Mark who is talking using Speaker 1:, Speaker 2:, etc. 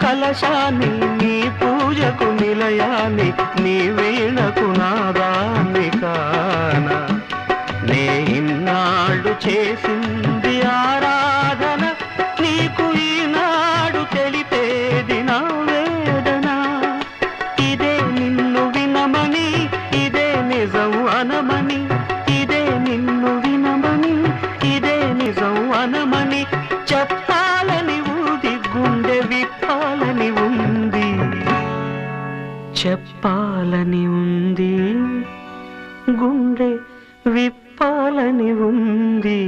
Speaker 1: కలశాన్ని నీ పూజకు నిలయాన్ని నీ వీణకు నాదాన్ని కాన నే ఇన్నాళ్ళు చేసింది ఆరాధన నీకు ఈనాడు తెలిపేది నా వేదన ఇదే నిన్ను వినమని ఇదే నిజం అనమని ఇదే నిన్ను వినమని ఇదే నిజం అనమని చెప్పాలని ఊది గుండె విప్పాలని ఉంది చెప్పాలని ఉంది గుండె విప్పాలని ఉంది